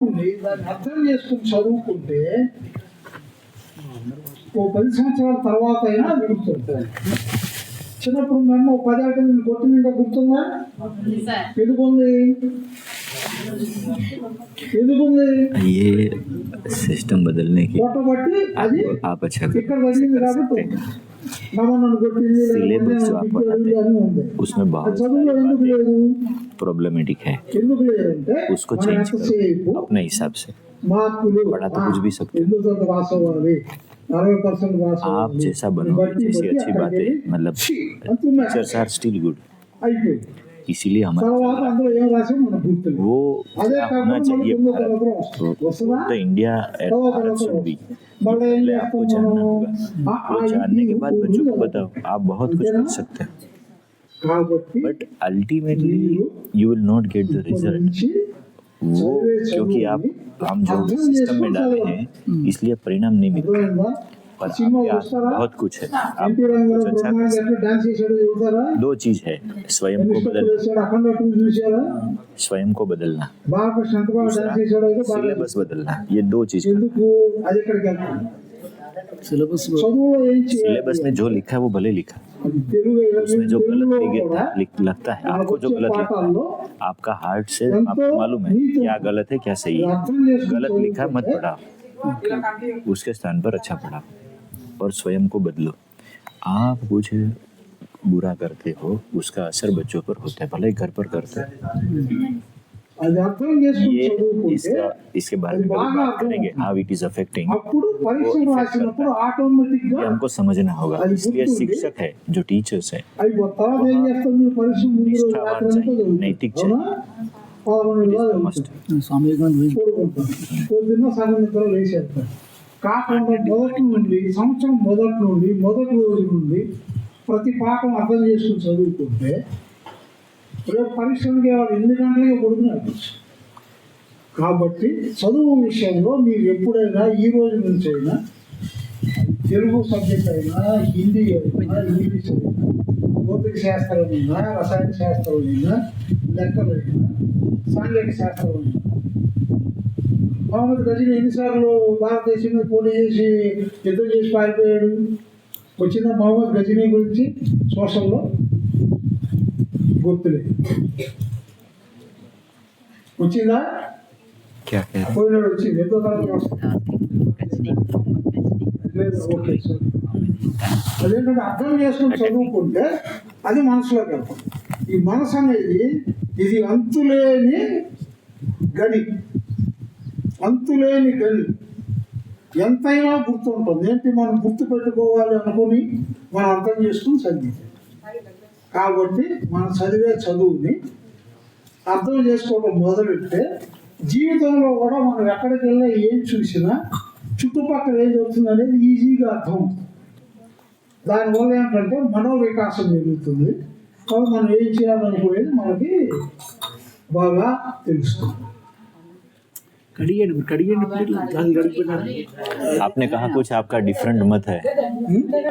దాన్ని అర్థం చేసుకుని చదువుకుంటే ఓ 10 సంవత్సరాల తర్వాత అయినా గుర్తుంది. చిన్నప్పుడు మేము 10 ఏళ్ళ కొట్టింది ఇంకా గుర్తుందా? ఎందుకుంది ये सिस्टम बदलने की కొట్టబట్టి అది आप अच्छा ఇక్కడ తగ్గింది కాబట్టి నన్ను కొట్టింది सिलेबस जो आप पढ़ाते అని हैं ఉంది. उसमें बहुत చదువులో ఎందుకు లేదు? प्रॉब्लमेटिक है, ఎందుకు లేదంటే उसको మనం चेंज ఎంతసేపు करो अपने हिसाब से। మార్కులు पढ़ा तो कुछ भी सकते हो, 8% पास అవ్వాలి, 60% పాస్ आप అవ్వాలి, जैसा बनोगे, जैसी अच्छी बातें मतलब टीचर्स आर स्टिल गुड, అయిపోయింది. इसीलिए हमारे తర్వాత అందులో ఏం రాసి మనకు గుర్తులేదు. वो అదే क्या होना కాకుండా चाहिए మళ్ళీ भारत వస్తుందా? तो इंडिया भारत शुड बी। మళ్ళీ ఏం पहले आपको చేస్తాం जानना మనం? होगा, वो जानने के बाद बच्चों को बताओ, आप बहुत कुछ कर सकते हैं, కాబట్టి but ultimately you will not get the result. నుంచి वो क्योंकि आप हम जो सिस्टम में डाले हैं इसलिए परिणाम नहीं मिलता, అర్థమైందా? पर సినిమా आपके हाथ में చూస్తారా? बहुत कुछ है। आप ఎన్టీ రామారావు कुछ अच्छा कर బ్రహ్మాండ सकते ఎట్లా డాన్స్ చేశాడో చూసారా? हैं। दो चीज है, स्वयं को అనుష్క बदल చేశాడు, అఖండ టూ చూసారా? स्वयं को बदलना, బాలకృష్ణ ఎంత బాగా డాన్స్ చేశాడో అయితే బాగా सिलेबस बदलना, ये दो चीज। ఎందుకు అది ఎక్కడికి వెళ్తుంది? सिलेबस చదువులో ఏం చేయాలి? सिलेबस में जो लिखा है वो भले लिखा, అది తెలుగు उसमें जो गलत తెలుగులో కూడా लगता है आपको, जो गलत लगता है పాఠాల్లో आपका हार्ट से आपको मालूम है क्या गलत है क्या सही है। అర్థం చేసుకుని गलत लिखा मत पढ़ाओ, उसके स्थान पर अच्छा पढ़ाओ और स्वयं को बदलो। आप कुछ बुरा करते हो उसका असर बच्चों पर होता है, भले घर पर करते हैं। అది అర్థం చేసుకుని ये చదువుకుంటే इसके बारे में कभी बात करेंगे, हाउ इट इज अफेक्टिंग, అప్పుడు పరీక్ష రాసినప్పుడు ఆటోమేటిక్ గా ये हमको समझना होगा। అది इसलिए గుర్తుండి शिक्षक है जो टीचर्स है, అవి తర్వాత ఏం చేస్తారు? మీరు పరీక్ష ముందు రోజు నిష్ఠావాన్ రాత్రి అంతా चाहिए, చదువుతారు. नैतिक అవునా? 11 గంటలు मस्ट చదువుతారు. स्वामी विवेकानंद పడుకుంటారు. పొద్దున్న సగం నిద్ర లేచేస్తారు. కాకుండా మొదటి నుండి సంవత్సరం మొదటి రోజు నుండి ప్రతి పాఠం అర్థం చేసుకుని చదువుకుంటే రేపు పరీక్షలకి వాళ్ళు 8 గంటలకే పడుకున్నారు. కాబట్టి చదువు విషయంలో మీరు ఎప్పుడైనా ఈ రోజు నుంచి అయినా తెలుగు సబ్జెక్ట్ అయినా, హిందీ అయినా, ఇంగ్లీష్ అయినా, భౌతిక శాస్త్రం అయినా, రసాయన శాస్త్రం అయినా, లెక్కలైనా, సాంఘిక శాస్త్రం అయినా, మహమ్మద్ గజనీ ఎన్నిసార్లు భారతదేశం మీద పోటీ చేసి యుద్ధం చేసి పారిపోయాడు? వచ్చిన మహమ్మద్ గజనీ గురించి సోషల్లో గుర్తులేదు. వచ్చిందా? क्या कह रहे పోయినాడు, వచ్చింది. ఎంతో తరగతి వస్తుంది. లేదు, ఓకే సార్. అదేంటంటే అర్థం చేసుకుని చదువుకుంటే అది మనసులోకి వెళ్తాం. ఈ మనసు అనేది ఇది అంతులేని గని, ఎంతైనా గుర్తుంటుంది. ఏంటి మనం గుర్తు పెట్టుకోవాలి అనుకుని మనం అర్థం చేసుకుని చదివించాలి. కాబట్టి మనం చదివే చదువుని అర్థం చేసుకోవడం మొదలెడితే జీవితంలో కూడా మనం ఎక్కడికి వెళ్ళినా ఏం చూసినా చుట్టుపక్కల ఏం జరుగుతుంది అనేది ఈజీగా అర్థం అవుతుంది. దానివల్ల ఏంటంటే మనోవికాసం జరుగుతుంది. కాబట్టి మనం ఏం చేయాలనుకునేది మనకి బాగా తెలుస్తుంది. आपने कहा कुछ आपका डिफरेंट मत है,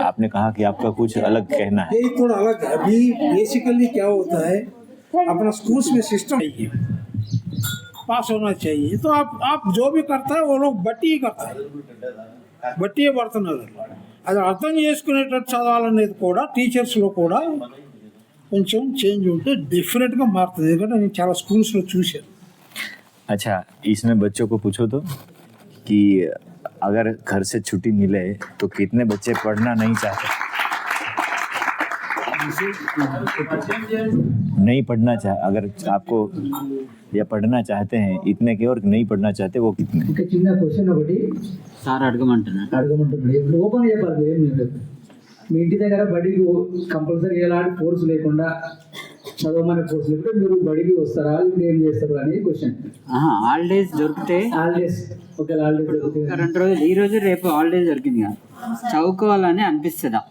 आपने कहा कि आपका कुछ अलग कहना है। ये थोड़ा अलग है। अभी बेसिकली क्या होता है, अपना स्कूल्स में सिस्टम है, पास होना चाहिए। तो आप जो भी करता है वो लोग బట్టి పడుతున్నారు. అది అర్థం చేసుకునేటట్టు చదవాలనేది కూడా టీచర్స్లో కూడా కొంచెం చేంజ్ ఉంటే డెఫినెట్గా మారుతుంది. ఎందుకంటే నేను చాలా స్కూల్స్లో చూశాను. अच्छा, इसमें बच्चों को पूछो तो कि अगर घर से छुट्टी मिले तो कितने बच्चे पढ़ना नहीं चाहते, नहीं पढ़ना चाह, अगर आपको या पढ़ना चाहते हैं इतने के और नहीं पढ़ना चाहते वो कितने? ఇంకా చిన్న క్వశ్చన్ ఒకటి సార్ అడగమంటున్నాను. ఇప్పుడు ఓపెన్ చెప్పాలి. ఏం లేదు, మీ ఇంటి దగ్గర బడికి కంపల్సరీ ఎలాంటి ఫోర్స్ లేకుండా చదవమనే ఫోర్స్ లేకుండా మీరు బడికి వస్తారా, ఇప్పుడు ఏం చేస్తారు అనేది క్వశ్చన్. హాలిడేస్ దొరికితే హాలిడేస్ ఒకవేళ హాలిడేస్ దొరికితే 2 రోజులు, ఈ రోజు రేపు హాలిడేస్ దొరికింది కదా, చదువుకోవాలని అనిపిస్తుంది.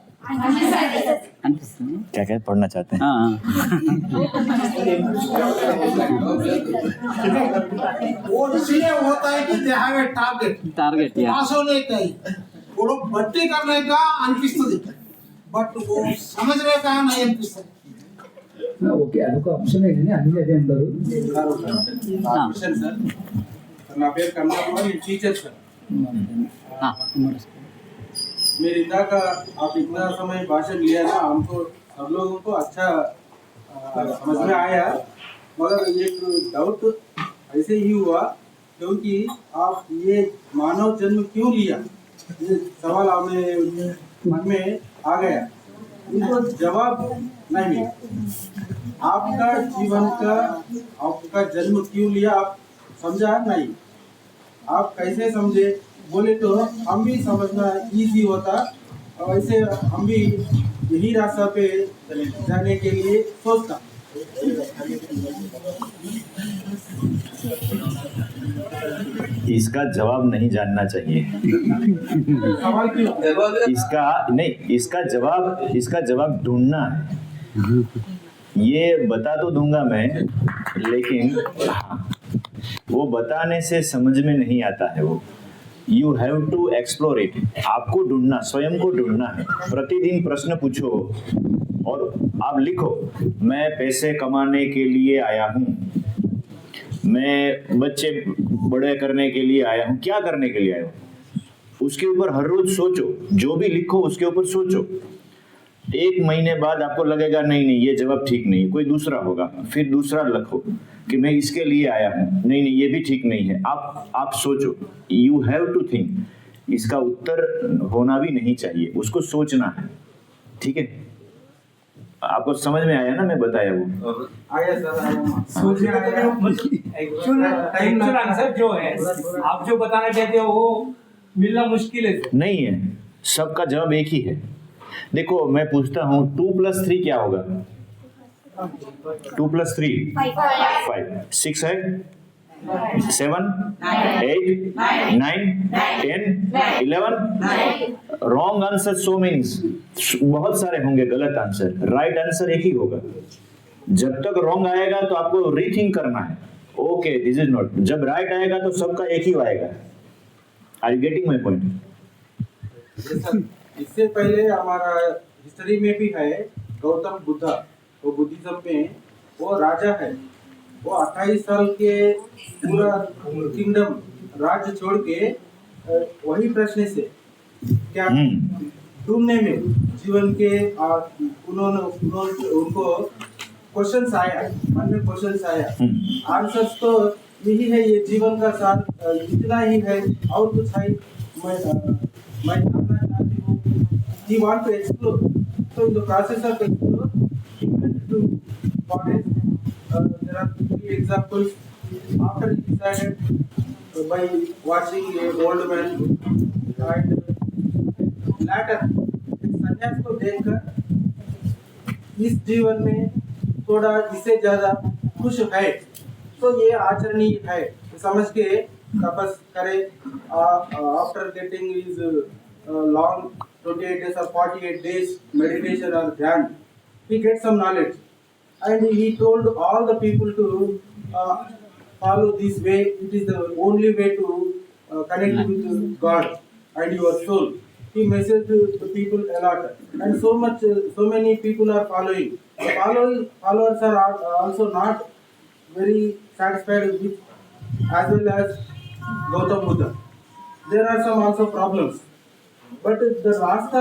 क्या क्या पढ़ना चाहते हैं? वो इसलिए होता है कि दे हैव ए टारगेट पास होने का ही वो लोग भर्ती करने का अनिपिस्तुदी, बट वो समझने का नहीं अनिपिस्तुदी. ఓకే, అదొక ఆప్షనే కానీ అన్ని అదే ఉండదు. నా పేరు కన్నా నేను టీచర్ సార్ मेरे इंदा का आप इतना समय भाषण लिया ना हमको सब लोगों को अच्छा समझ में आया मगर एक डाउट ऐसे ही हुआ क्योंकि आप ये मानव जन्म क्यों लिया ये सवाल आपने मन में आ गया इनको जवाब नहीं मिला आपका जीवन का आपका जन्म क्यों लिया आप समझा नहीं आप कैसे समझे बोले तो हम भी समझना इजी होता और वैसे हम भी यही रास्ता पे जाने के लिए सोचता इसका जवाब नहीं जानना चाहिए। सवाल क्यों इसका नहीं, इसका जवाब ढूंढना है। ये बता तो दूंगा मैं, लेकिन वो बताने से समझ में नहीं आता है। वो you have to explore it. आपको ढूंढना, स्वयं को ढूंढना है। प्रतिदिन प्रश्न पूछो और आप लिखो, मैं पैसे कमाने के लिए आया हूँ, मैं बच्चे बड़े करने के लिए आया हूँ, क्या करने के लिए आया हूँ, उसके ऊपर हर रोज सोचो। जो भी लिखो उसके ऊपर सोचो। एक महीने बाद आपको लगेगा नहीं नहीं ये जवाब ठीक नहीं, कोई दूसरा होगा, फिर दूसरा लिखो कि मैं इसके लिए आया हूँ, नहीं नहीं ये भी ठीक नहीं है। आप सोचो, यू हैव टू थिंक। इसका उत्तर होना भी नहीं चाहिए, उसको सोचना है। ठीक है, आपको समझ में आया ना मैं बताया वो? आया सर, सोच में आया। एक्चुअल आंसर जो है आप जो बताना चाहते हो वो मिलना मुश्किल है सर। नहीं है, सबका जवाब एक ही है। देखो मैं पूछता हूँ 2 + 3 क्या होगा? 2 + 3 5, 6 है, 7 8 9 10 11। रॉन्ग आंसर सो मीन्स बहुत सारे होंगे गलत आंसर, राइट आंसर एक ही होगा। जब तक रॉन्ग आएगा तो आपको रीथिंक करना है, ओके दिस इज नॉट। जब राइट आएगा तो सबका एक ही आएगा। Are you getting my point? इससे पहले हमारा हिस्ट्री में भी है गौतम बुद्धा, वो बुद्धिज्म में वो राजा है, वो 28 साल के पूरा किंगडम राज्य छोड़ के वही प्रश्न से क्या ढूंढने में जीवन के उनको क्वेश्चंस आया, मन में क्वेश्चंस आया। आंसर्स तो यही है, ये जीवन का साथ इतना ही है और कुछ है मैं जानना चाहती हूँ। He want to explore. So in the process of explore, he went to forest. There are 3 examples. After he decided by watching a old man and later संन्यास को देखकर इस जीवन में थोड़ा इससे ज्यादा खुश है तो ये आचरणीय है समझ के तपस करे। After getting is long 28 days or 48 days meditation or dhyan, he gets some knowledge and he told all the people to follow this way. It is the only way to connect with God and your soul. He messaged the people a lot and so many people are following. Followers are also not very satisfied with as well as Gautam Buddha. There are some also problems. But the रास्ता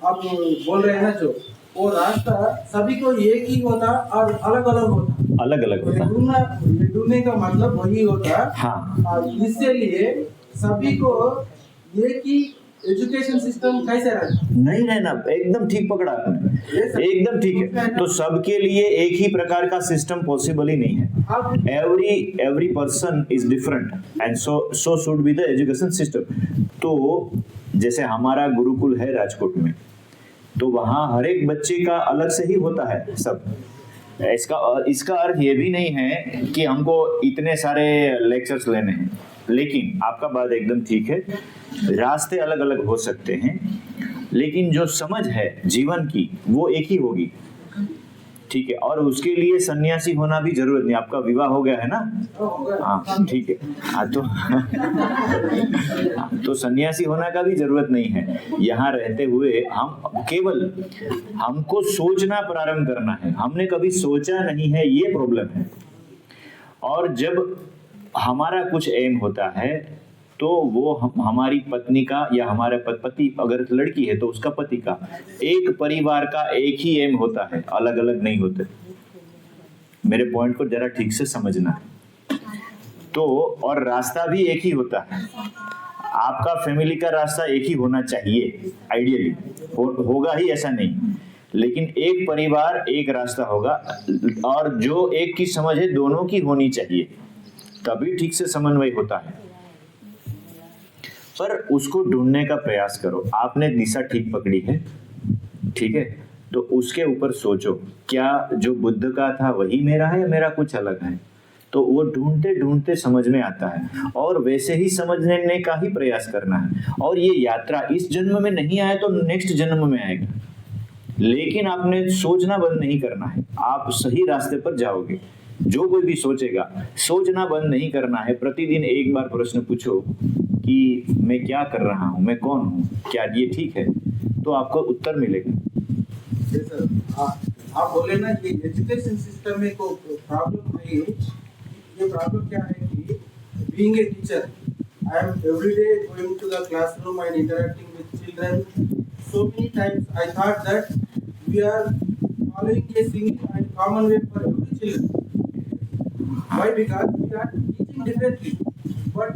आप बोल रहे हैं ना जो वो रास्ता सभी को एक ही होता और अलग अलग होता। ढूंढने का मतलब वही होता। हाँ। इससे लिए सभी को एक ही एजुकेशन सिस्टम कैसे रहता? नहीं रहना, एकदम ठीक पकड़ा आपने, एकदम ठीक है। तो सबके लिए एक ही प्रकार का सिस्टम पॉसिबल ही नहीं है। Every person is different and so should be the education system. तो जैसे हमारा गुरुकुल है राजकोट में, तो वहाँ हर एक बच्चे का अलग से ही होता है सब। इसका अर्थ ये भी नहीं है कि हमको इतने सारे लेक्चर्स लेने हैं, लेकिन आपका बात एकदम ठीक है, रास्ते अलग अलग हो सकते हैं, लेकिन जो समझ है जीवन की वो एक ही होगी। ठीक है, और उसके लिए सन्यासी होना भी जरूरत नहीं। आपका विवाह हो गया है ना? हाँ ठीक है। हाँ तो सन्यासी होना का भी जरूरत नहीं है। यहाँ रहते हुए हम केवल हमको सोचना प्रारंभ करना है। हमने कभी सोचा नहीं है, ये प्रॉब्लम है। और जब हमारा कुछ एम होता है तो वो हमारी पत्नी का या हमारे पति, अगर लड़की है तो उसका पति का, एक परिवार का एक ही एम होता है, अलग अलग नहीं होते। मेरे पॉइंट को जरा ठीक से समझना। तो और रास्ता भी एक ही होता है। आपका फैमिली का रास्ता एक ही होना चाहिए आइडियली, होगा ही ऐसा नहीं, लेकिन एक परिवार एक रास्ता होगा, और जो एक की समझ है दोनों की होनी चाहिए, तभी ठीक से समन्वय होता है। पर उसको ढूंढने का प्रयास करो। आपने दिशा ठीक पकड़ी है, ठीक है, तो उसके ऊपर सोचो क्या जो बुद्ध का था वही मेरा है या मेरा कुछ अलग है। तो वो ढूंढते ढूंढते समझ में आता है, और वैसे ही समझने का ही प्रयास करना है। और ये यात्रा इस जन्म में नहीं आए तो नेक्स्ट जन्म में आएगा, लेकिन आपने सोचना बंद नहीं करना है, आप सही रास्ते पर जाओगे। जो कोई भी सोचेगा, सोचना बंद नहीं करना है। प्रतिदिन एक बार प्रश्न पूछो कि मैं क्या कर रहा हूँ, मैं कौन हूँ, क्या ये ठीक है, तो आपको उत्तर मिलेगा। सर, आप बोले ना कि एजुकेशन सिस्टम में को प्रॉब्लम है। ये प्रॉब्लम क्या है कि being a teacher, I am every day going to the classroom and interacting with children. So many times I thought that we are following a single and common way for every children. Why? Because we are teaching differently, but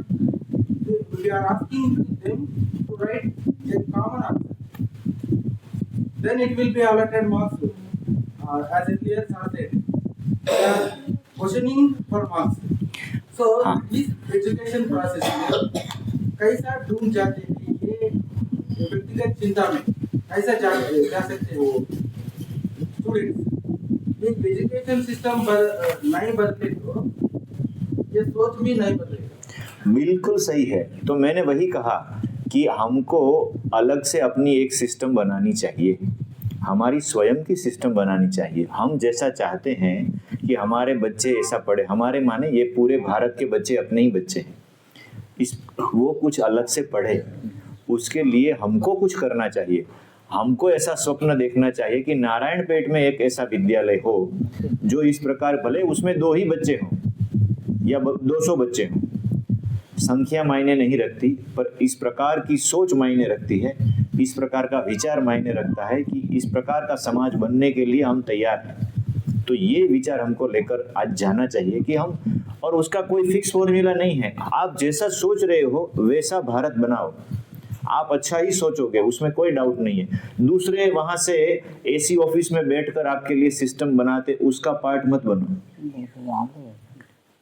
we are asking them to write a common answer. Then it will be allotted marks. As earlier sir said, we are questioning for marks. So this education process में कैसा डूब जाते हैं ये व्यक्तिगत चिंता में कैसा जा सकते हैं वो स्टूडेंट्स। ये एजुकेशन सिस्टम नहीं बदले तो ये सोच भी नहीं बदलेगा। बिल्कुल सही है। तो मैंने वही कहा कि हमको अलग से अपनी एक सिस्टम बनानी चाहिए, हमारी स्वयं की सिस्टम बनानी चाहिए। हम जैसा चाहते हैं कि हमारे बच्चे ऐसा पढ़े, हमारे माने ये पूरे भारत के बच्चे अपने ही बच्चे हैं, वो कुछ अलग से पढ़े, उसके लिए हमको कुछ करना चाहिए। हमको ऐसा स्वप्न देखना चाहिए कि नारायणपेट में एक ऐसा विद्यालय हो जो इस प्रकार, भले उसमें 2 ही बच्चे हों या 200 बच्चे हों, संख्या मायने नहीं रखती, पर इस प्रकार की सोच मायने रखती है, इस प्रकार का विचार मायने रखता है कि इस प्रकार का समाज बनने के लिए हम तैयार हैं। तो ये विचार हमको लेकर आज जाना चाहिए कि हम, और उसका कोई फिक्स फॉर्मूला नहीं है, आप जैसा सोच रहे हो वैसा भारत बनाओ। आप अच्छा ही सोचोगे, उसमें कोई डाउट नहीं है। दूसरे वहां से एसी ऑफिस में बैठकर आपके लिए सिस्टम बनाते, उसका पार्ट मत बनो।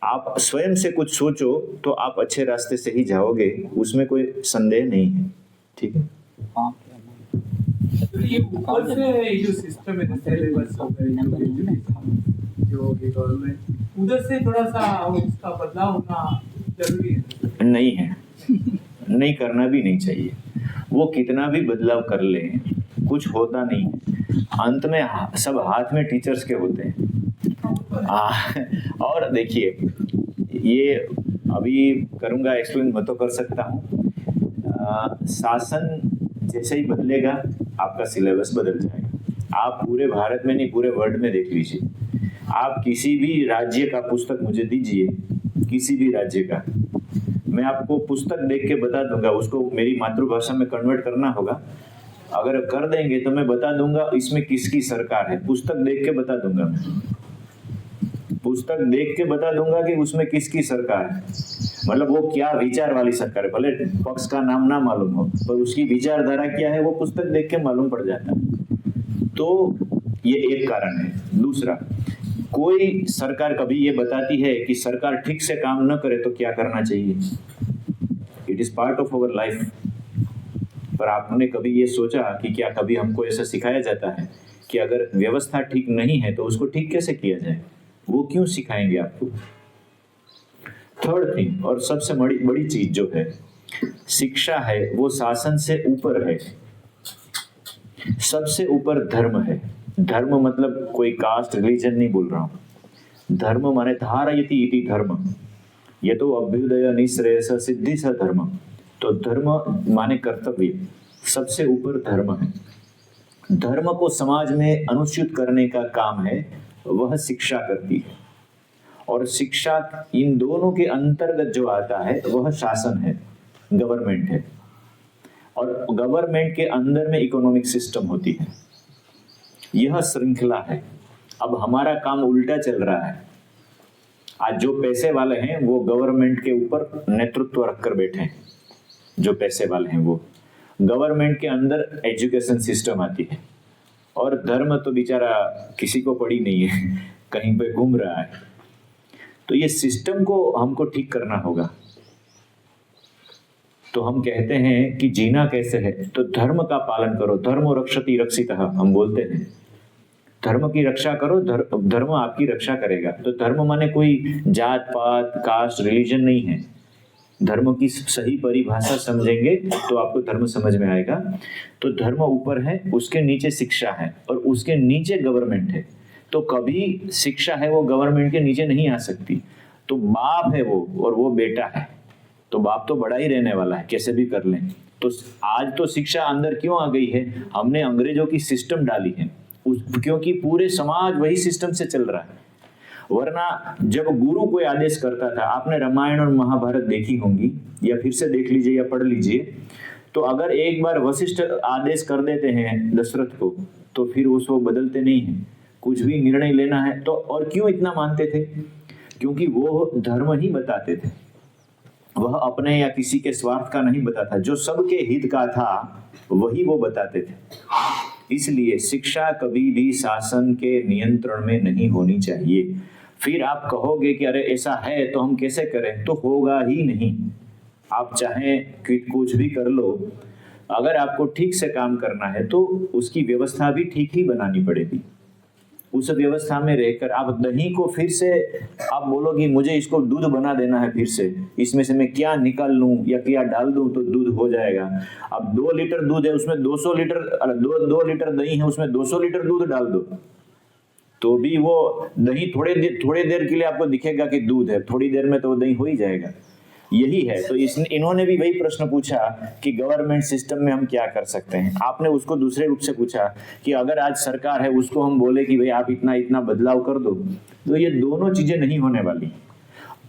आप स्वयं से कुछ सोचो तो आप अच्छे रास्ते से ही जाओगे, उसमें कोई संदेह नहीं है। ठीक है। ये ऊपर से जो सिस्टम है सिलेबस जो गवर्नमेंट, उधर से थोड़ा सा उसका बदलाव होना जरूरी है। नहीं है, नहीं करना भी नहीं चाहिए। वो कितना भी बदलाव कर ले कुछ होता नहीं है। अंत में सब हाथ में टीचर्स के होते हैं। और देखिए, ये अभी करूँगा एक्सप्लेन, मैं तो कर सकता हूँ। शासन जैसे ही बदलेगा आपका सिलेबस बदल जाएगा। आप पूरे भारत में नहीं, पूरे वर्ल्ड में देख लीजिए। आप किसी भी राज्य का पुस्तक मुझे दीजिए, किसी भी राज्य का, मैं आपको पुस्तक देख के बता दूंगा। उसको मेरी मातृभाषा में कन्वर्ट करना होगा, अगर कर देंगे तो मैं बता दूंगा इसमें किसकी सरकार है। पुस्तक देख के बता दूंगा, पुस्तक देख के बता दूंगा कि उसमें किसकी सरकार है, मतलब वो क्या विचार वाली सरकार है। भले पक्ष का नाम ना मालूम हो, पर उसकी विचारधारा क्या है वो पुस्तक देख के मालूम पड़ जाता है। तो ये एक कारण है। दूसरा, कोई सरकार कभी ये बताती है कि सरकार ठीक से काम न करे तो क्या करना चाहिए। It is part of our life. पर आपने कभी ये सोचा कि क्या कभी हमको ऐसा सिखाया जाता है कि अगर व्यवस्था ठीक नहीं है तो उसको ठीक कैसे किया जाए? वो क्यों सिखाएंगे आपको? थर्ड थिंग, और सबसे बड़ी चीज जो है शिक्षा है, वो शासन से ऊपर है। सबसे ऊपर धर्म है। धर्म मतलब कोई कास्ट रिलीजन नहीं बोल रहा हूं। धर्म माने धारयति इति धर्म, ये तो अभ्युदय निःश्रेयस सिद्धि स धर्म। तो धर्म माने कर्तव्य, सबसे ऊपर धर्म है। धर्म को समाज में अनुच्युत करने का काम है, वह शिक्षा करती है। और शिक्षा, इन दोनों के अंतर्गत जो आता है वह शासन है, गवर्नमेंट है। और गवर्नमेंट के अंदर में इकोनॉमिक सिस्टम होती है, यह श्रृंखला है। अब हमारा काम उल्टा चल रहा है। आज जो पैसे वाले हैं वो गवर्नमेंट के ऊपर नेतृत्व रखकर बैठे हैं, जो पैसे वाले हैं वो। गवर्नमेंट के अंदर एजुकेशन सिस्टम आती है, और धर्म तो बेचारा किसी को पड़ी नहीं है, कहीं पे घूम रहा है। तो ये सिस्टम को हमको ठीक करना होगा। तो हम कहते हैं कि जीना कैसे है, तो धर्म का पालन करो। धर्मो रक्षति रक्षितः हम बोलते हैं, धर्म की रक्षा करो, धर्म आपकी रक्षा करेगा। तो धर्म माने कोई जात पात कास्ट रिलीजन नहीं है। धर्म की सही परिभाषा समझेंगे तो आपको धर्म समझ में आएगा। तो धर्म ऊपर है, उसके नीचे शिक्षा है, और उसके नीचे गवर्नमेंट है। तो कभी शिक्षा है वो गवर्नमेंट के नीचे नहीं आ सकती। तो बाप है वो, और वो बेटा है, तो बाप तो बड़ा ही रहने वाला है, कैसे भी कर लें। तो आज तो शिक्षा अंदर क्यों आ गई है, हमने अंग्रेजों की सिस्टम डाली है, क्योंकि पूरे समाज वही सिस्टम से चल रहा है। वरना जब गुरु कोई आदेश करता था, आपने रामायण और महाभारत देखी होंगी, या फिर से देख लीजिए या पढ़ लीजिए, तो अगर एक बार वशिष्ठ आदेश कर देते हैं दशरथ को, तो फिर उसको बदलते नहीं है। कुछ भी निर्णय लेना है तो, और क्यों इतना मानते थे, क्योंकि वो धर्म ही बताते थे, वह अपने या किसी के स्वार्थ का नहीं बताता, जो सबके हित का था वही वो बताते थे। इसलिए शिक्षा कभी भी शासन के नियंत्रण में नहीं होनी चाहिए। फिर आप कहोगे कि अरे ऐसा है तो हम कैसे करें, तो होगा ही नहीं। आप चाहें कि कुछ भी कर लो, अगर आपको ठीक से काम करना है तो उसकी व्यवस्था भी ठीक ही बनानी पड़ेगी। उस व्यवस्था में रहकर आप दही को फिर से आप बोलोगे मुझे इसको दूध बना देना है, फिर से इसमें से मैं क्या निकाल लूं या क्या डाल दूं तो दूध हो जाएगा। अब 2 लीटर दूध है, उसमें 200 लीटर 2 लीटर दही है, उसमें 200 लीटर दूध डाल दो, तो भी वो दही थोड़ी देर के लिए आपको दिखेगा कि दूध है, थोड़ी देर में तो वो दही हो ही जाएगा। यही है। तो इन्होंने भी वही प्रश्न पूछा कि गवर्नमेंट सिस्टम में हम क्या कर सकते हैं। आपने उसको दूसरे रूप से पूछा कि अगर आज सरकार है उसको हम बोले कि भाई आप इतना इतना बदलाव कर दो, तो ये दोनों चीजें नहीं होने वाली।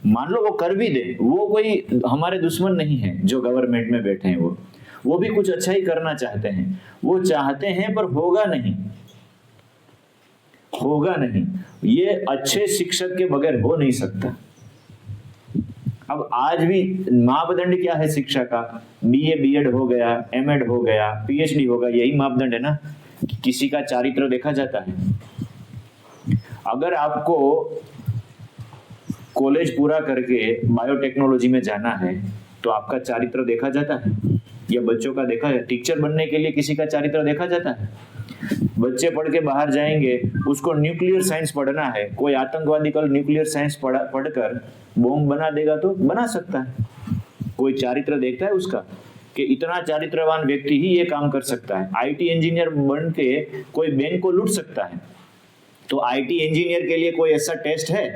मान लो वो कर भी दे, वो कोई हमारे दुश्मन नहीं है जो गवर्नमेंट में बैठे हैं, वो भी कुछ अच्छा ही करना चाहते हैं, वो चाहते हैं, पर होगा नहीं। ये अच्छे शिक्षक के बगैर हो नहीं सकता। अब आज भी मापदंड क्या है शिक्षा का, बीए बीएड हो गया, एमएड हो गया, पीएचडी हो गया, यही मापदंड है ना। किसी का चारित्र देखा जाता है। अगर आपको कॉलेज पूरा करके बायोटेक्नोलॉजी में जाना है तो आपका चारित्र देखा जाता है, या बच्चों का देखा है। टीचर बनने के लिए किसी का चारित्र देखा जाता है। बच्चे पढ़ के बाहर जाएंगे, उसको न्यूक्लियर साइंस पढ़ना है, कोई आतंकवादी कल न्यूक्लियर साइंस पढ़कर बॉम्ब बना देगा तो बना सकता है। कोई चारित्र देखता है उसका कि इतना चारित्रवान व्यक्ति ही ये काम कर सकता है। आईटी इंजीनियर बन के कोई बैंक को लूट सकता है, तो आईटी इंजीनियर के लिए कोई ऐसा टेस्ट है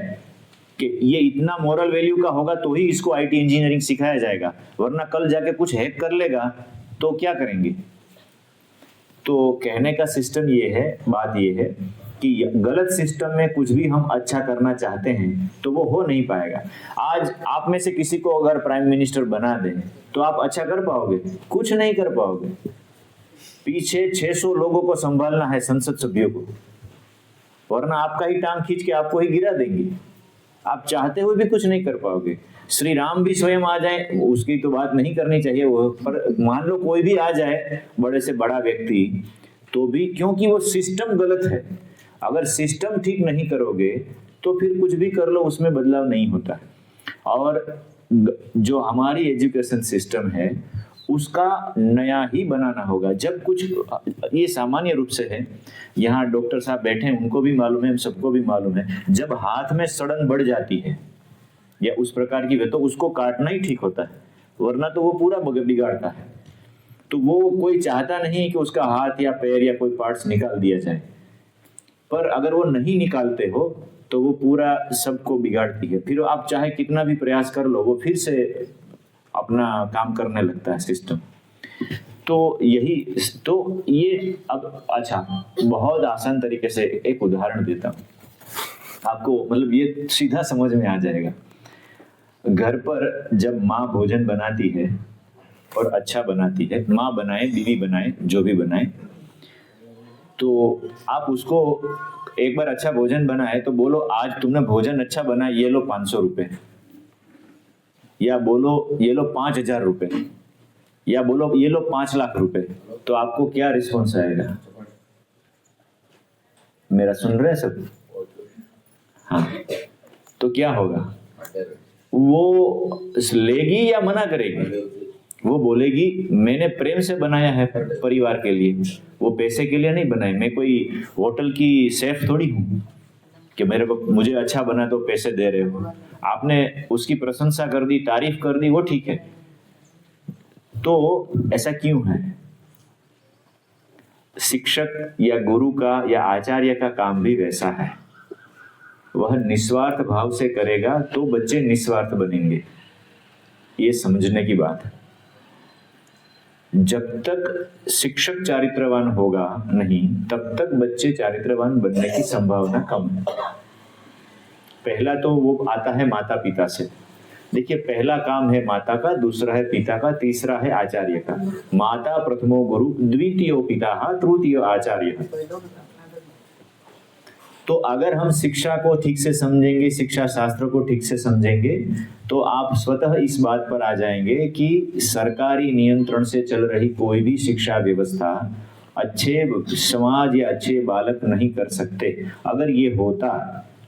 कि ये इतना मोरल वैल्यू का होगा तो ही इसको आईटी इंजीनियरिंग सिखाया जाएगा, वरना कल जाके कुछ हैक कर लेगा तो क्या करेंगे। तो कहने का सिस्टम ये है, बात ये है कि गलत सिस्टम में कुछ भी हम अच्छा करना चाहते हैं तो वो हो नहीं पाएगा। आज आप में से किसी को अगर प्राइम मिनिस्टर बना दें तो आप अच्छा कर पाओगे? कुछ नहीं कर पाओगे। पीछे 600 लोगों को संभालना है, संसद सभ्यों को, वरना आपका ही टांग खींच के आपको ही गिरा देंगे। आप चाहते हुए भी कुछ नहीं कर पाओगे। श्री राम भी स्वयं आ जाए, उसकी तो बात नहीं करनी चाहिए वो, पर मान लो कोई भी आ जाए बड़े से बड़ा व्यक्ति, तो भी क्योंकि वो सिस्टम गलत है। अगर सिस्टम ठीक नहीं करोगे तो फिर कुछ भी कर लो उसमें बदलाव नहीं होता। और जो हमारी एजुकेशन सिस्टम है उसका नया ही बनाना होगा। जब कुछ, ये सामान्य रूप से है, यहाँ डॉक्टर साहब बैठे हैं उनको भी मालूम है, हम सबको भी मालूम है, जब हाथ में सड़न बढ़ जाती है या उस प्रकार की तो उसको काटना ही ठीक होता है, वरना तो वो पूरा बिगाड़ता है। तो वो कोई चाहता नहीं कि उसका हाथ या पैर या कोई पार्ट्स निकाल दिया जाए, पर अगर वो नहीं निकालते हो तो वो पूरा सबको बिगाड़ती है। फिर आप चाहे कितना भी प्रयास कर लो, वो फिर से अपना काम करने लगता है सिस्टम। तो यही, तो ये अब अच्छा बहुत आसान तरीके से एक उदाहरण देता हूँ। आपको मतलब ये सीधा समझ में आ जाएगा। घर पर जब माँ भोजन बनाती है और अच्छा बनाती है, माँ बनाए, बीवी बनाए, जो भी बनाए, तो आप उसको एक बार अच्छा भोजन बनाए तो बोलो आज तुमने भोजन अच्छा बनाया, ये लो 500 रुपए, या बोलो ये लो 5,000 रुपए, या बोलो ये लो 5 लाख रुपए, तो आपको क्या रिस्पॉन्स आएगा? मेरा सुन रहे हैं सब? हाँ, तो क्या होगा? वो लेगी या मना करेगी? वो बोलेगी मैंने प्रेम से बनाया है परिवार के लिए, वो पैसे के लिए नहीं बनाए। मैं कोई होटल की शेफ थोड़ी हूँ कि मुझे अच्छा बना तो पैसे दे रहे हो। आपने उसकी प्रशंसा कर दी, तारीफ कर दी, वो ठीक है। तो ऐसा क्यों है? शिक्षक या गुरु का या आचार्य का काम भी वैसा है। वह निस्वार्थ भाव से करेगा तो बच्चे निस्वार्थ बनेंगे। ये समझने की बात है। जब तक शिक्षक चारित्रवान होगा नहीं, तब तक बच्चे चारित्रवान बनने की संभावना कम है। पहला तो वो आता है माता पिता से। देखिए, पहला काम है माता का, दूसरा है पिता का, तीसरा है आचार्य का। माता प्रथमो गुरु, द्वितीयो पिता, तृतीयो आचार्य। तो अगर हम शिक्षा को ठीक से समझेंगे, शिक्षा शास्त्र को ठीक से समझेंगे, तो आप स्वतः इस बात पर आ जाएंगे कि सरकारी नियंत्रण से चल रही कोई भी शिक्षा व्यवस्था अच्छे समाज या अच्छे बालक नहीं कर सकते। अगर ये होता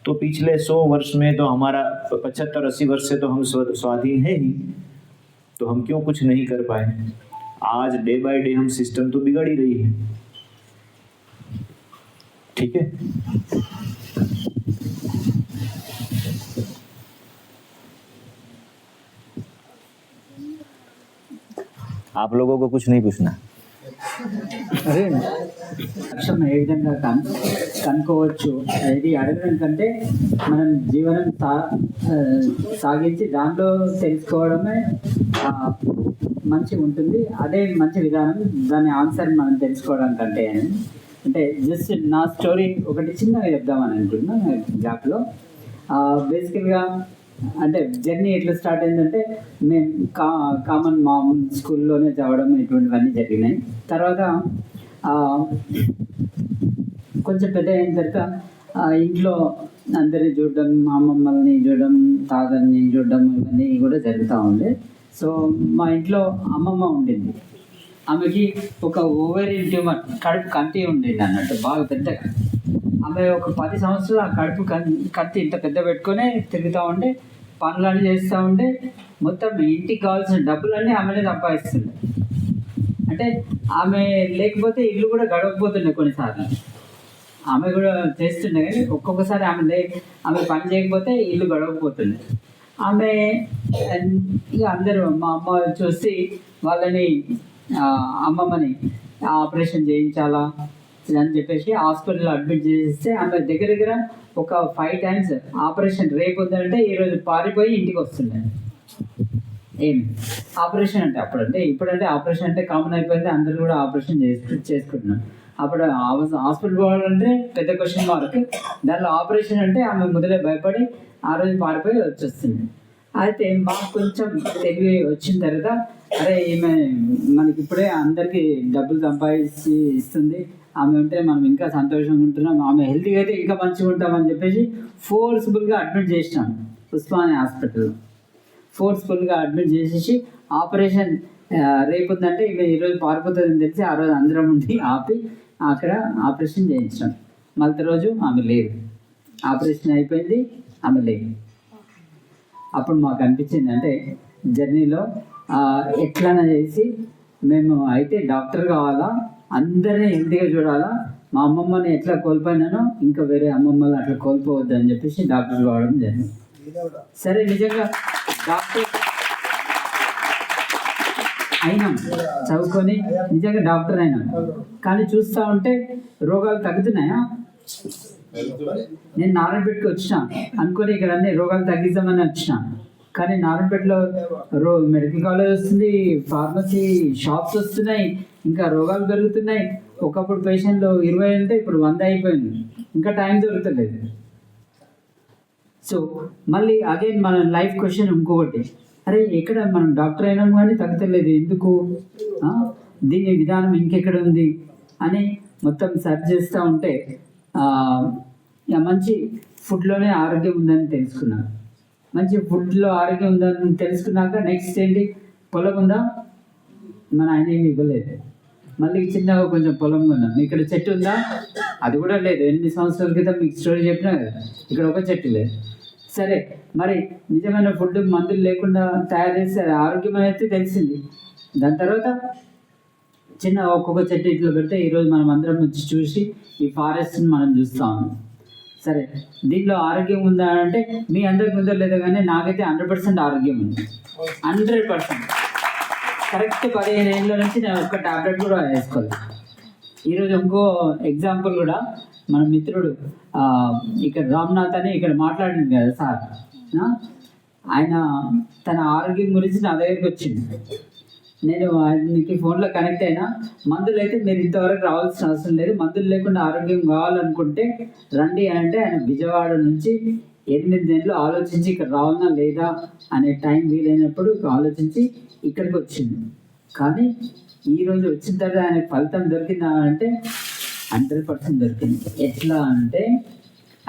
तो पिछले 100 वर्ष में तो हमारा 75-80 वर्ष से तो हम स्वाधीन है ही, तो हम क्यों कुछ नहीं कर पाए? आज डे बाय डे हम सिस्टम तो बिगड़ ही रही है। ठीक है, आप लोगों को कुछ नहीं पूछना। అదే లక్ష్యం ఏ విధంగా కనుక్కోవచ్చు ఇది అడగడం కంటే మనం జీవనం సాగించి దాంట్లో తెలుసుకోవడమే మంచిగా ఉంటుంది. అదే మంచి విధానం. దాని ఆన్సర్ మనం తెలుసుకోవడం కంటే అంటే జస్ట్ నా స్టోరీ ఒకటి చిన్నగా చెప్దామని అనుకుంటున్నా. గ్యాప్లో బేసికల్గా అంటే జర్నీ ఎట్లా స్టార్ట్ అయిందంటే, మేము కామన్ మామూలు స్కూల్లోనే చదవడం ఇటువంటివన్నీ జరిగినాయి. తర్వాత కొంచెం పెద్ద అయిన తర్వాత ఇంట్లో అందరినీ చూడడం, అమ్మమ్మల్ని చూడడం, తాతల్ని చూడడం, ఇవన్నీ కూడా జరుగుతూ ఉండే. సో మా ఇంట్లో అమ్మమ్మ ఉండింది. ఆమెకి ఒక ఓవేరియన్ ట్యూమర్, కడుపు కంటి ఉండేది అన్నట్టు, బాగా పెద్దగా. ఆమె ఒక 10 సంవత్సరాలు ఆ కడుపు కత్తి ఇంత పెద్ద పెట్టుకొని తిరుగుతూ ఉండే, పనులన్నీ చేస్తూ ఉండే, మొత్తం ఇంటికి కావాల్సిన డబ్బులన్నీ ఆమెనే సంపాదిస్తుండే. అంటే ఆమె లేకపోతే ఇల్లు కూడా గడవకపోతుండే. కొన్నిసార్లు ఆమె కూడా చేస్తుండే, కానీ ఒక్కొక్కసారి ఆమె పని చేయకపోతే ఇల్లు గడవకపోతుండే. ఆమె ఇక అందరూ మా అమ్మ చూసి వాళ్ళని అమ్మమ్మని ఆపరేషన్ చేయించాలా అని చెప్పేసి హాస్పిటల్లో అడ్మిట్ చేస్తే, ఆమె దగ్గర ఒక 5 times ఆపరేషన్ రేపు ఉందంటే ఈరోజు పారిపోయి ఇంటికి వస్తుండే. ఏం ఆపరేషన్ అంటే అప్పుడంటే, ఇప్పుడంటే ఆపరేషన్ అంటే కామన్ అయిపోయింది, అందరూ కూడా ఆపరేషన్ చేసుకుంటున్నారు. అప్పుడు హాస్పిటల్ పోవాలంటే పెద్ద క్వశ్చన్ మార్క్. దానిలో ఆపరేషన్ అంటే ఆమె మొదలే భయపడి ఆ రోజు పారిపోయి వచ్చేస్తుంది. అయితే మాకు కొంచెం తెలివి వచ్చిన తర్వాత, అరే ఈమె మనకి ఇప్పుడే అందరికీ డబ్బులు సంపాదించి ఇస్తుంది, ఆమె ఉంటే మనం ఇంకా సంతోషంగా ఉంటున్నాం, ఆమె హెల్తీగా అయితే ఇంకా మంచిగా ఉంటామని చెప్పేసి ఫోర్స్ఫుల్గా అడ్మిట్ చేసినాం ఉస్మానియా హాస్పిటల్లో. ఫోర్స్ఫుల్గా అడ్మిట్ చేసేసి ఆపరేషన్ రేపు ఉందంటే ఇక ఈరోజు పారిపోతుందని తెలిసి ఆ రోజు అందరం ఉండి ఆపి అక్కడ ఆపరేషన్ చేయించాం. మళ్ళీ రోజు ఆమె లేదు, ఆపరేషన్ అయిపోయింది, ఆమె లేదు. అప్పుడు మాకు అనిపించింది, అంటే జర్నీలో ఎట్లైనా చేసి మేము అయితే డాక్టర్ కావాలా, అందరినీ హెల్తీగా చూడాలా, మా అమ్మమ్మని ఎట్లా కోల్పోయినానో ఇంకా వేరే అమ్మమ్మలు అట్లా కోల్పోవద్దు అని చెప్పేసి డాక్టర్ కావడం జరిగింది. సరే, నిజంగా డాక్టర్ అయినాం, చదువుకొని నిజంగా డాక్టర్ అయినాం. కానీ చూస్తూ ఉంటే రోగాలు తగ్గుతున్నాయా? నేను నారాయణపేటకి వచ్చిన అనుకొని ఇక్కడ అన్ని రోగాలు తగ్గిద్దామని వచ్చిన, కానీ నారాయణపేటలో మెడికల్ కాలేజ్ వస్తుంది, ఫార్మసీ షాప్స్ వస్తున్నాయి, ఇంకా రోగాలు పెరుగుతున్నాయి. ఒకప్పుడు పేషెంట్లు 20 ఉంటే ఇప్పుడు 100 అయిపోయింది, ఇంకా టైం దొరుకుతలేదు. సో మళ్ళీ అగైన్ మన లైఫ్ క్వశ్చన్ ఇంకొకటి, అరే ఎక్కడ మనం డాక్టర్ అయినాం కానీ తగ్గలేదు ఎందుకు, ఆ, దీని విధానం ఇంకెక్కడ ఉంది అని మొత్తం సెర్చ్ చేస్తూ ఉంటే మంచి ఫుడ్లోనే ఆరోగ్యం ఉందని తెలుసుకున్నాను. మంచి ఫుడ్లో ఆరోగ్యం ఉందని తెలుసుకున్నాక నెక్స్ట్ ఏంటి, పొలం ఉందా, మన ఆయన ఏమి ఇవ్వలేదు. మళ్ళీ చిన్నగా కొంచెం పొలం కొన్నాం. ఇక్కడ చెట్టు ఉందా, అది కూడా లేదు. 8 సంవత్సరాల క్రితం మీకు స్టోరీ చెప్పినా కదా, ఇక్కడ ఒక చెట్టు లేదు. సరే మరి నిజమైన ఫుడ్ మందులు లేకుండా తయారు చేస్తే అది ఆరోగ్యం అనేది తెలిసింది. దాని తర్వాత చిన్న ఒక్కొక్క చెట్టు ఇట్లా పెడితే ఈరోజు మనం అందరం వచ్చి చూసి ఈ ఫారెస్ట్ని మనం చూస్తూ ఉన్నాం. సరే దీంట్లో ఆరోగ్యం ఉందా అంటే మీ అందరికి ఉందో లేదో కానీ నాకైతే 100% ఆరోగ్యం ఉంది. 100% కరెక్ట్ 15 ఏళ్ళ నుంచి నేను ఒక్క టాబ్లెట్ కూడా వేసుకోలేదు. ఈరోజు ఇంకో ఎగ్జాంపుల్ కూడా, మన మిత్రుడు ఇక్కడ రామ్నాథ్ అని ఇక్కడ మాట్లాడింది కదా సార్, ఆయన తన ఆరోగ్యం గురించి నా దగ్గరికి వచ్చింది. నేను ఆయనకి ఫోన్లో కనెక్ట్ అయినా, మందులు అయితే మీరు ఇంతవరకు రావాల్సిన అవసరం లేదు, మందులు లేకుండా ఆరోగ్యం కావాలనుకుంటే రండి అంటే ఆయన విజయవాడ నుంచి 8 నెలలు ఆలోచించి ఇక్కడ రావాలన్నా లేదా అనే టైం వీలైనప్పుడు ఆలోచించి ఇక్కడికి వచ్చింది. కానీ ఈరోజు వచ్చిన తర్వాత ఆయన ఫలితం దొరికిందా అంటే 100% దొరికింది. ఎట్లా అంటే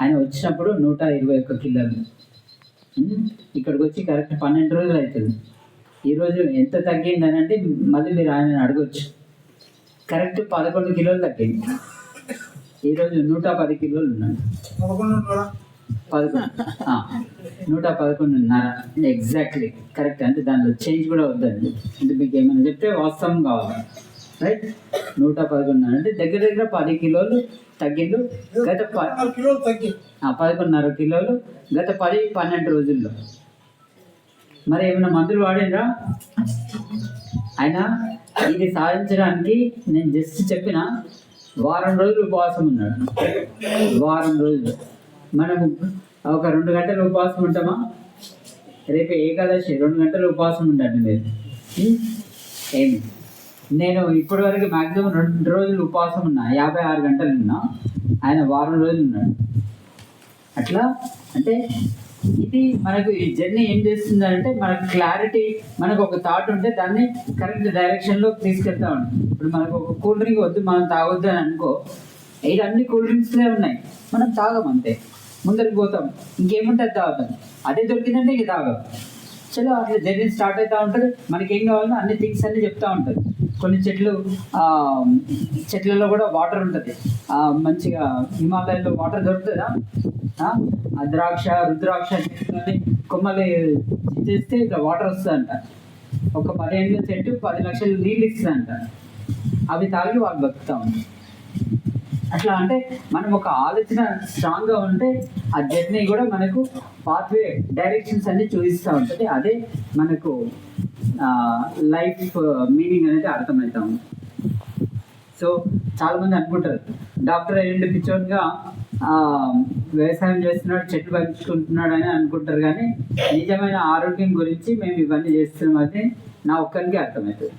ఆయన వచ్చినప్పుడు 121 కిలోలు, ఇక్కడికి వచ్చి కరెక్ట్ 12 రోజులు అవుతుంది. ఈరోజు ఎంత తగ్గింది అని అంటే మళ్ళీ మీరు ఆయన అడగొచ్చు. కరెక్ట్ 11 కిలోలు తగ్గింది. ఈరోజు 110 కిలోలు ఉన్నాడు. 111.5 ఎగ్జాక్ట్లీ కరెక్ట్. అంటే దాంట్లో చేంజ్ కూడా వద్దండి, అంటే మీకు ఏమైనా చెప్తే వాస్తవం కావాలి. రైట్, 111 అంటే దగ్గర దగ్గర 10 కిలోలు తగ్గిండు. గత 11.5 కిలోలు గత 10-12 రోజుల్లో. మరి ఏమైనా మందులు వాడినరా? ఆయన ఇది సాధించడానికి నేను జస్ట్ చెప్పిన వారం రోజులు ఉపవాసం ఉన్నాడు. వారం రోజులు. మనము ఒక 2 గంటలు ఉపవాసం ఉంటామా? రేపు ఏకాదశి 2 గంటలు ఉపవాసం ఉండండి మీరు. ఏమి నేను ఇప్పటివరకు మ్యాక్సిమం 2 రోజులు ఉపవాసం ఉన్నా, 56 గంటలు ఉన్నా. ఆయన వారం రోజులు ఉన్నాడు. అట్లా అంటే ఇది మనకు ఈ జర్నీ ఏం చేస్తుందంటే మనకు క్లారిటీ, మనకు ఒక థాట్ ఉంటే దాన్ని కరెక్ట్ డైరెక్షన్లో తీసుకెళ్తా ఉంటాం. ఇప్పుడు మనకు ఒక కూల్ డ్రింక్ వద్దు, మనం తాగొద్దు అని అనుకో, ఇది అన్ని కూల్ డ్రింక్స్లే ఉన్నాయి, మనం తాగం అంతే, ముందరికి పోతాం, ఇంకేముంటే అది తాగుతాం. అదే దొరికిందంటే ఇక తాగం. చలో అట్లా జర్నీ స్టార్ట్ అవుతూ ఉంటుంది. మనకి ఏం కావాలో అన్ని థింగ్స్ అన్నీ చెప్తూ ఉంటుంది. కొన్ని చెట్లలో కూడా వాటర్ ఉంటుంది. మంచిగా హిమాలయాల్లో వాటర్ దొరుకుతుందా? ద్రాక్ష, రుద్రాక్ష చెట్లని కొమ్మలు చేస్తే ఇట్లా వాటర్ వస్తుందంట. ఒక 10 ఏళ్ళ చెట్టు 10 లక్షలు నీళ్ళు ఇస్తుందంట. అవి తాగి వాళ్ళు బతుకుతా ఉంటారు. అట్లా అంటే మనం ఒక ఆలోచన స్ట్రాంగ్గా ఉంటే ఆ జర్నీ కూడా మనకు పాత్వే డైరెక్షన్స్ అన్ని చూపిస్తూ ఉంటుంది. అదే మనకు లైఫ్ మీనింగ్ అనేది అర్థమవుతా ఉంది. సో చాలామంది అనుకుంటారు డాక్టర్ అయ్యిండి పిచ్చోన్గా వ్యవసాయం చేస్తున్నాడు, చెట్లు పెంచుకుంటున్నాడు అని అనుకుంటారు. కానీ నిజమైన ఆరోగ్యం గురించి మేము ఇవన్నీ చేస్తున్నాం అని నా ఒక్కరికి అర్థమవుతుంది.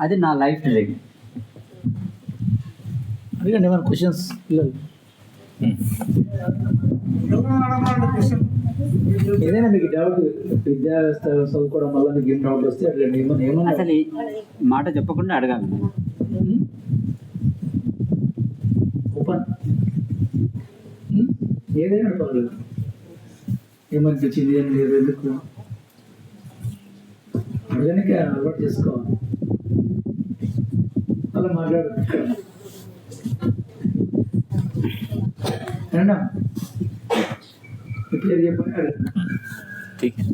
అది నా లైఫ్ డ్రీమ్. అడిగండి ఏమైనా క్వశ్చన్స్ పిల్లలు, ఏదైనా మీకు డౌట్, విద్యా వ్యవస్థ చదువుకోవడం వల్ల మీకు ఏం డౌట్ వస్తే అట్లా ఏమన్నా అసలు ఈ మాట చెప్పకుండా అడగాలి. ఓపెన్ ఏదైనా పర్లేదు. ఏమనిపించింది ఏం లేదు, ఎందుకు అడగడానికి అలవాటు చేసుకోవాలి. అలా మాట్లాడు అన్నా, ఇప్పుడు చెప్పండి అడగండి. ठीक है.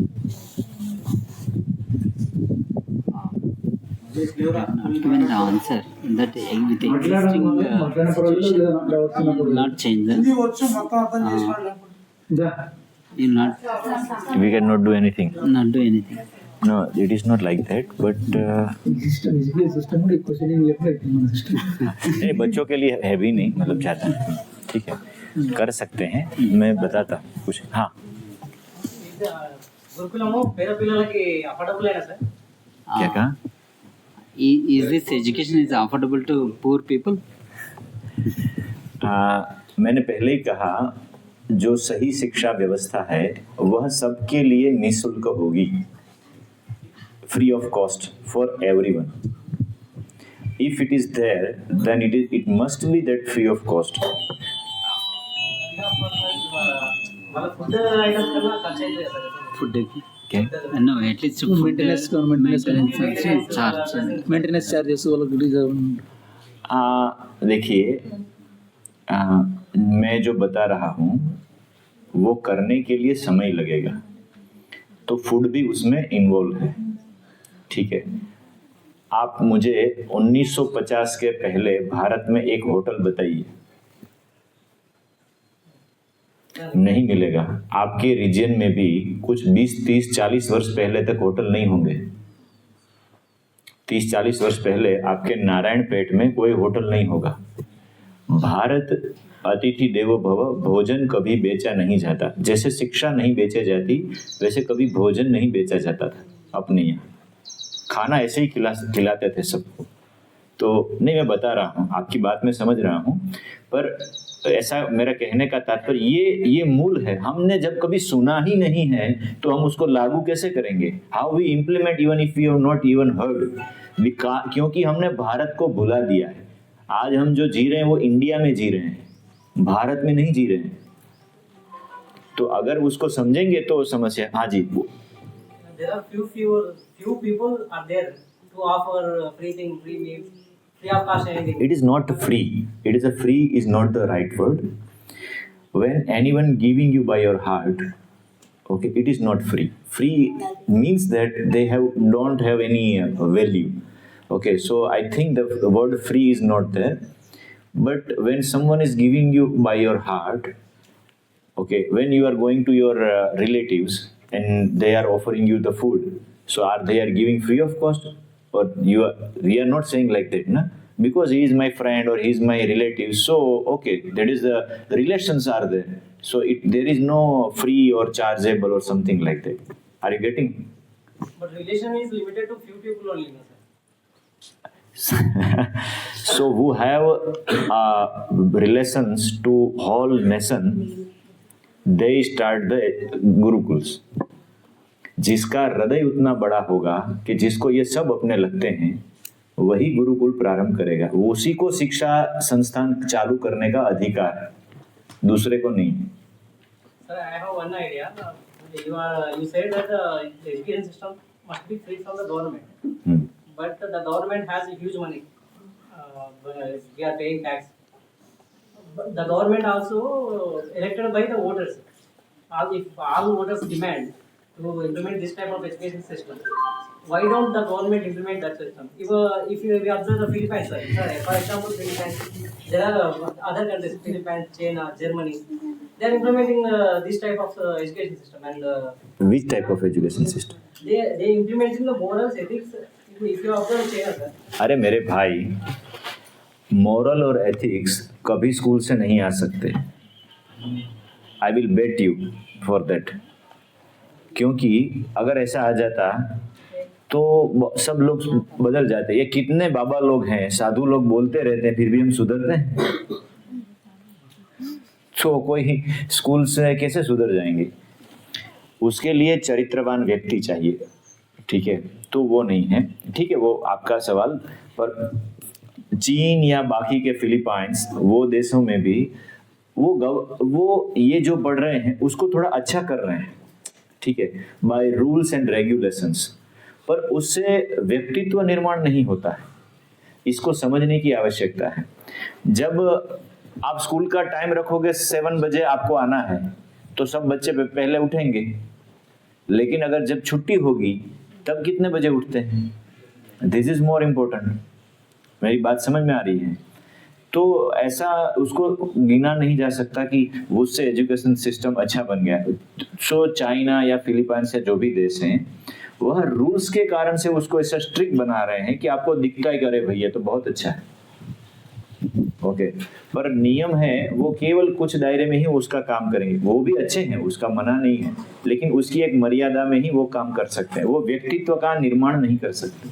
Given the answer that with existing situation will not change that. You not We cannot do anything. not do anything. No, it is not like that. But system भी क्वेश्चनिंग लेकर మన सिस्टम नहीं, बच्चों के लिए है भी नहीं, मतलब ज़्यादा. ठीक है, कर सकते हैं. मैं बताता कुछ. हाँ, గురుకులము పేద పిల్లలకి అఫోర్డబుల్ అయినా సార్? क्या कहा? Is this education is affordable to poor people? मैंने पहले ही कहा, जो सही शिक्षा व्यवस्था है वह सबके लिए निःशुल्क होगी, free of cost for everyone. If it is there, then it must be that free of cost. Food okay. No, at least food Maintenance, government maintenance charge. Maintenance charges వాళ్ళకి రిలీజ్ देखिए, मैं जो बता रहा हूँ वो करने के लिए समय लगेगा, तो फूड भी उसमें इन्वॉल्व है. ठीक है, आप मुझे 1950 के पहले भारत में एक होटल बताइए, नहीं मिलेगा. आपके रीजन में भी कुछ 20, 30, 40 वर्ष पहले तक होटल नहीं होंगे. 30-40 वर्ष पहले आपके नारायणपेट में कोई होटल नहीं होगा. भारत अतिथि देवो भव, भोजन कभी बेचा नहीं जाता. जैसे शिक्षा नहीं बेचे जाती वैसे कभी भोजन नहीं बेचा जाता था. अपने यहाँ खाना ऐसे ही खिलाते थे सबको. तो नहीं, मैं बता रहा हूँ, आपकी बात मैं समझ रहा हूँ, पर ऐसा मेरा कहने का तात्पर्य ये मूल है. हमने जब कभी सुना ही नहीं है तो हम उसको लागू कैसे करेंगे? How we implement even if you have not even heard. क्योंकि हमने भारत को भुला दिया है. आज हम जो जी रहे हैं वो इंडिया में जी रहे हैं, भारत में नहीं जी रहे हैं. तो अगर उसको समझेंगे तो समस्या. हाँ जी, There are few people are there to offer free thing, free meal, free of cost anything. it is not free. It is a free is not the right word. When anyone giving you by your heart, okay, it is not free. Free means that they don't have any value. Okay, so I think the word free is not there. But when someone is giving you by your heart, okay, when you are going to your relatives and they are offering you the food, so they are giving free of cost, or we are not saying like that, na? Because he is my friend or he is my relative, so okay, that is the relations are there, so there is no free or chargeable or something like that. Are you getting? But relation is limited to few people only, no, sir. So who have relations to whole nation, they start the gurukuls. जिसका हृदय उतना बड़ा होगा कि जिसको ये सब अपने लगते हैं, वही गुरुकुल प्रारंभ करेगा. उसी को शिक्षा संस्थान चालू करने का अधिकार है, दूसरे को नहीं. Sir, I have one idea. You said that the education system must be free from the government. But the government has huge money. We are paying tax. But the government also elected by the voters. If all voters demand to implement this type of education system, why don't the government implement that system? If we observe the Philippines, sir, for example, Philippines, there are other countries, Philippines, China, Germany, they are implementing this type of education system. And Which type of education system? they implementing the morals, ethics. If you observe China, sir. अरे मेरे भाई, moral और ethics कभी school से नहीं आ सकते. I will bet you for that. क्योंकि अगर ऐसा आ जाता तो सब लोग बदल जाते. ये कितने बाबा लोग हैं, साधु लोग बोलते रहते हैं, फिर भी हम सुधरते हैं. तो कोई स्कूल से कैसे सुधर जाएंगे? उसके लिए चरित्रवान व्यक्ति चाहिए. ठीक है, तो वो नहीं है. ठीक है, वो आपका सवाल. पर चीन या बाकी के फिलीपाइंस, वो देशों में भी वो ये जो पढ़ रहे हैं उसको थोड़ा अच्छा कर रहे हैं. ठीक है, बाय रूल्स एंड रेगुलेशंस. पर उससे व्यक्तित्व निर्माण नहीं होता है. इसको समझने की आवश्यकता है. जब आप स्कूल का टाइम रखोगे 7 बजे आपको आना है, तो सब बच्चे पहले उठेंगे. लेकिन अगर जब छुट्टी होगी तब कितने बजे उठते हैं? This is more important. मेरी बात समझ में आ रही है? तो ऐसा उसको गिना नहीं जा सकता कि उससे एजुकेशन सिस्टम अच्छा बन गया. सो चाइना या फिलीपाइंस या जो भी देश हैं, वह रूल्स के कारण से उसको ऐसा स्ट्रिक्ट बना रहे हैं कि आपको दिखता ही करे भैया तो बहुत अच्छा है. ओके, पर नियम है वो केवल कुछ दायरे में ही उसका काम करेंगे. वो भी अच्छे हैं, उसका मना नहीं है, लेकिन उसकी एक मर्यादा में ही वो काम कर सकते हैं. वो व्यक्तित्व का निर्माण नहीं कर सकते.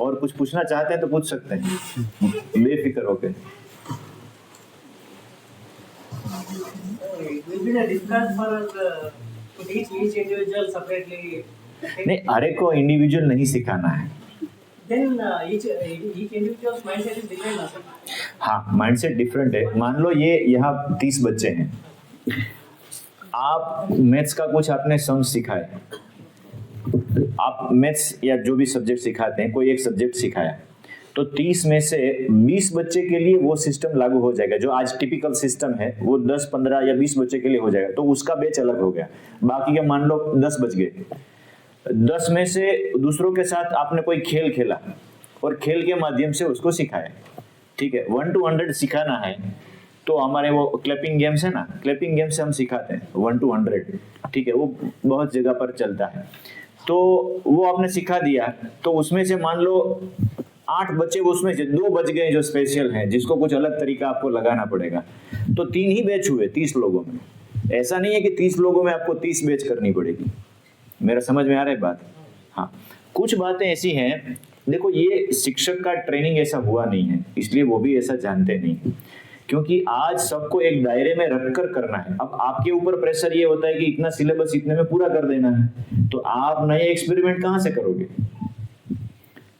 और कुछ पूछना चाहते हैं तो पूछ सकते हैं, बेफिक्र होके। It will be difficult for us to teach each individual separately. नहीं, हर एक को इंडिविजुअल नहीं सिखाना है। Then each individual's mindset is different, sir. हाँ, माइंडसेट डिफरेंट है। मान लो ये यहाँ 30 बच्चे हैं, आप मैथ्स का कुछ आपने सम सिखाए, आप मैथ्स या जो भी सब्जेक्ट सिखाते हैं, कोई एक सब्जेक्ट सिखाया, तो 30 में से 20 बच्चे के लिए वो सिस्टम लागू हो जाएगा। जो आज टिपिकल सिस्टम है वो 10, 15 या 20 बच्चे के लिए हो जाएगा, तो उसका बैच अलग हो गया। बाकी के मान लो 10 बच गए, 10 में से दूसरों के साथ आपने कोई खेल खेला और खेल के माध्यम से उसको सिखाया, ठीक है। 1 to 100 सिखाना है तो हमारे वो क्लैपिंग गेम्स है ना, क्लैपिंग गेम से हम सिखाते हैं 1 to 100, ठीक है, वो बहुत जगह पर चलता है। तो वो आपने सिखा दिया, तो उसमें से मान लो 8 बच्चे, उसमें से 2 बच गए जो स्पेशल हैं, जिसको कुछ अलग तरीका आपको लगाना पड़ेगा, तो 3 ही बैच हुए 30 लोगों में। ऐसा नहीं है कि 30 लोगों में आपको 30 बैच करनी पड़ेगी। मेरा समझ में आ रहा है बात? हाँ, कुछ बातें ऐसी हैं, देखो ये शिक्षक का ट्रेनिंग ऐसा हुआ नहीं है, इसलिए वो भी ऐसा जानते नहीं, क्योंकि आज सबको एक दायरे में रखकर करना है। अब आपके ऊपर प्रेशर ये होता है कि इतना सिलेबस इतने में पूरा कर देना है, तो आप नए एक्सपेरिमेंट कहाँ से करोगे?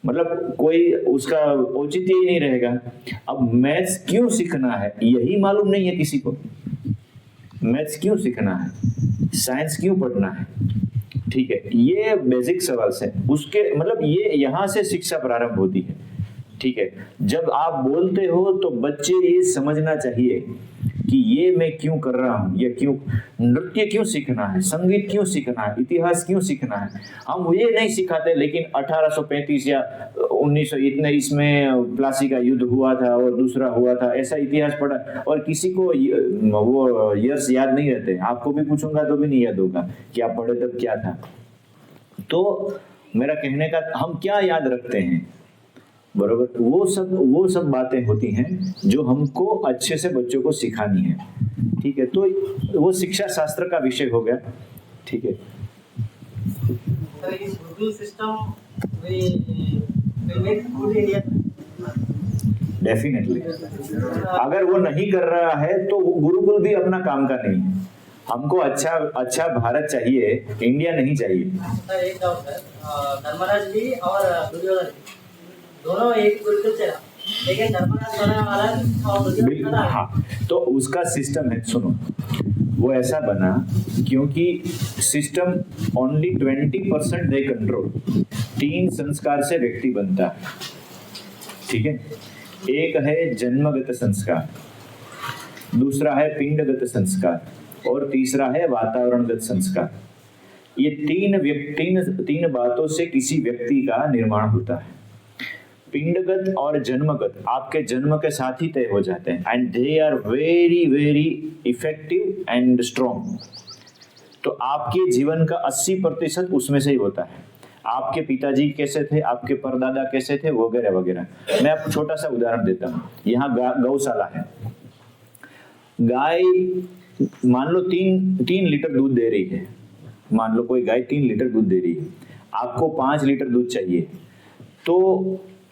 मतलब कोई उसका औचित्य ही नहीं रहेगा। अब मैथ्स क्यों सीखना है यही मालूम नहीं है किसी को। मैथ्स क्यों सीखना है, साइंस क्यों पढ़ना है, ठीक है, ये बेसिक सवाल है। उसके मतलब ये यहाँ से शिक्षा प्रारंभ होती है, ठीक है। जब आप बोलते हो तो बच्चे ये समझना चाहिए कि ये मैं क्यों कर रहा हूँ, ये क्यों, नृत्य क्यों सीखना है, संगीत क्यों सीखना है, इतिहास क्यों सीखना है। हम ये नहीं सिखाते, लेकिन 1835 या 1900 इतने इसमें प्लासी का युद्ध हुआ था और दूसरा हुआ था, ऐसा इतिहास पढ़ा, और किसी को वो ईयर्स याद नहीं रहते। आपको भी पूछूंगा तो भी नहीं याद होगा कि आप पढ़े तब क्या था। तो मेरा कहने का, हम क्या याद रखते हैं, बरोबर, वो सब बातें होती हैं जो हमको अच्छे से बच्चों को सिखानी है, ठीक है। तो वो शिक्षा शास्त्र का विषय हो गया, ठीक है। So is Google system will make good India? Definitely. अगर वो नहीं कर रहा है तो गुरुकुल भी अपना काम का नहीं है। हमको अच्छा भारत चाहिए, इंडिया नहीं चाहिए। सर एक डाउट है, धर्मराज भी और दुर्योधन भी दोनों एक गुरुकुल से, लेकिन धर्मराज बना वाला और दुर्योधन बना। हाँ, तो उसका सिस्टम है, सुनो, वो ऐसा बना क्योंकि सिस्टम ओनली 20% दे कंट्रोल। 3 संस्कार से व्यक्ति बनता है, ठीक है। एक है जन्मगत संस्कार, दूसरा है पिंडगत संस्कार और तीसरा है वातावरणगत संस्कार। ये 3 बातों से किसी व्यक्ति का निर्माण होता है। पिंडगत और जन्मगत आपके जन्म के साथ ही तय हो जाते हैं, and they are very very effective and strong. तो आपके जीवन का 80% उसमें से ही होता है। आपके पिताजी कैसे थे, आपके परदादा कैसे थे, वगैरह वगैरह। मैं आपको छोटा सा उदाहरण देता हूँ। यहाँ गौशाला है, गाय मान लो 3 लीटर दूध दे रही है। मान लो कोई गाय 3 लीटर दूध दे रही है, आपको 5 लीटर दूध चाहिए, तो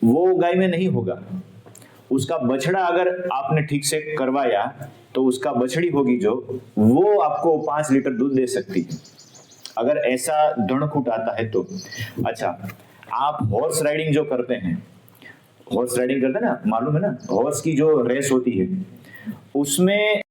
वो गाय में नहीं होगा। उसका बछड़ा अगर आपने ठीक से करवाया तो उसका बछड़ी होगी जो, वो आपको 5 लीटर दूध दे सकती है, अगर ऐसा दृढ़ आता है तो। अच्छा, आप हॉर्स राइडिंग जो करते हैं, हॉर्स राइडिंग करते हैं ना, मालूम है ना, हॉर्स की जो रेस होती है उसमें